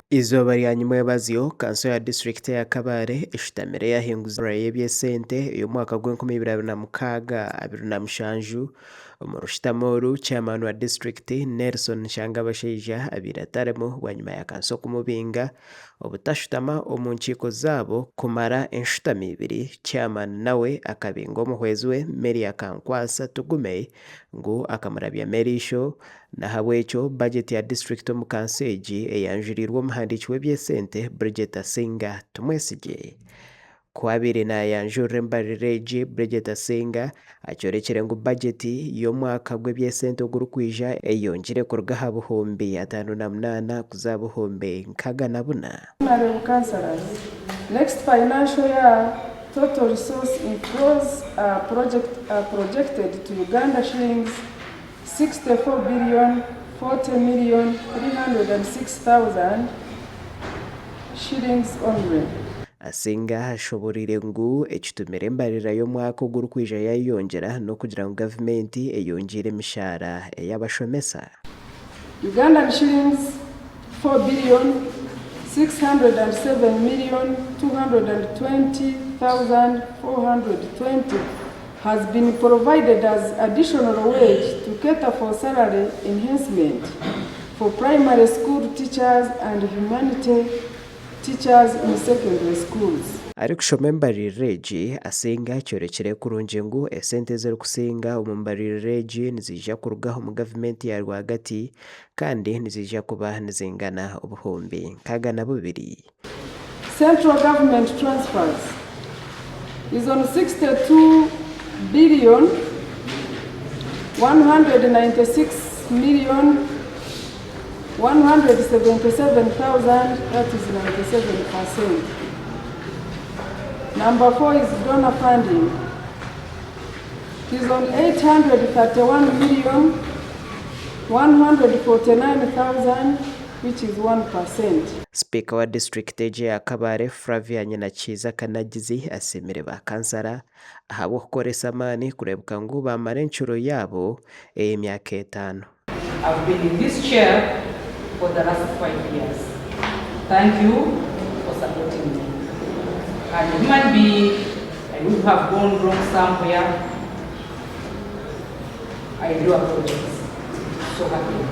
Izoba rya nyuma y'abazio kanso ya district ya Kabare ishitamire yahinguza y'ebyesente uyu mwaka gw'2026 mu rushitamoru chairman wa district Nelson Nshangabashaija abirataremo wa nyuma ya kanso kumubinga obutashutama omu nkiko zabo kumara enshutami ibiri. Chairman nawe akabinga omuhwezi we Mary akankwasa tugume ngu akamurabya merisho na habwekyo budget ya district omu kanso egi eyanjurirwe omuhandiki w'ebyesente Bridget Asinga tumwesige kwabire nayanjurira embarire egi. Bridget Asinga acyorekere ngu budget y'omwaka gw'ebyesente ogurikwija eyongere kuruga ha buhumbi 58 kuza buhumbi 64. Next financial year, total resource inflows are projected to Uganda shillings 64,40,306,000 shillings only. Asinga ashoborire ngu ekitumire embarira y'omwaka ogurikwija yayongera no kugira ngu gavumenti eyongere emishahara ey'abashomesa. Ugandan shillings 4,607,220,420 has been provided as additional wage to cater for salary enhancement for primary school teachers and humanity teachers in secondary schools. Ari kushoma embarire egi Asinga cyorekere kurungi ngu esente ziri kusinga omu mbarire egi nizija kurugaho mu gavumenti ya rwagati kandi nizija kuba nizingana obuhumbi 62. Central government transfers is on 62 billion 196 million 177,000, that is 97%. Number 4 is donor funding. It is on 831 million 149,000, which is 1%. Speaker wa district egi ya Kabare Flavia Nyenakiza Kanagizi asimire ba kansara ahabo kukoresa amani kurebuka ngu bamara enshuro yabo emyaka 5. I've been in this chair for the last 5 years. Thank you for supporting me. As a human being, I would have gone wrong somewhere. I do apologize. So happy.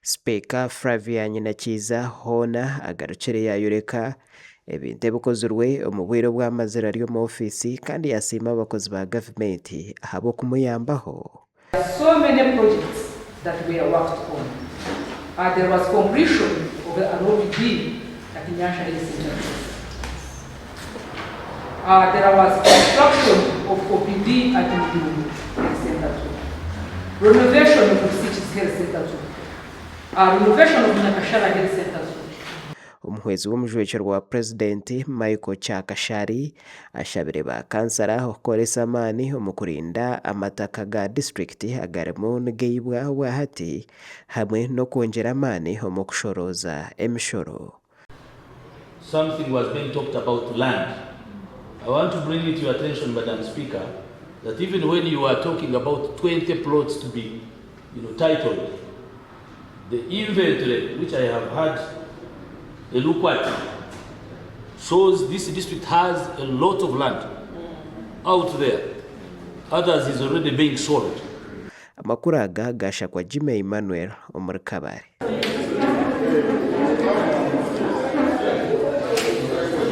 Speaker Flavia Nyenakiza hona agarukire yayureka ebintu ebikozirwe omu bwire bw'amazira ari omu ofisi kandi yasima abakozi ba gavumenti ahabo kumuyambaho. So many projects that were worked on. There was completion of an OPD at Nyansha Health Center. There was construction of OPD at Mdulu Health Center 2. Renovation of Msichis Health Center 2. Renovation of Nakashara Health Center 2. Omuhwezi w'omujwekero wa President Michael Kyakashari ashabire ba kansara okukoresa amani omu kurinda amataka ga district agarimu nigeibwa wahati hamwe no kwongera amani omu kushoroza emishoro. Something was being talked about land. I want to bring it to your attention, Madam Speaker, that even when you are talking about 20 plots to be titled, the inventory which I have had a look at shows this district has a lot of land out there. Others is already being sold. Amakuru aga gashakwa Jimmy Emmanuel omuri Kabare.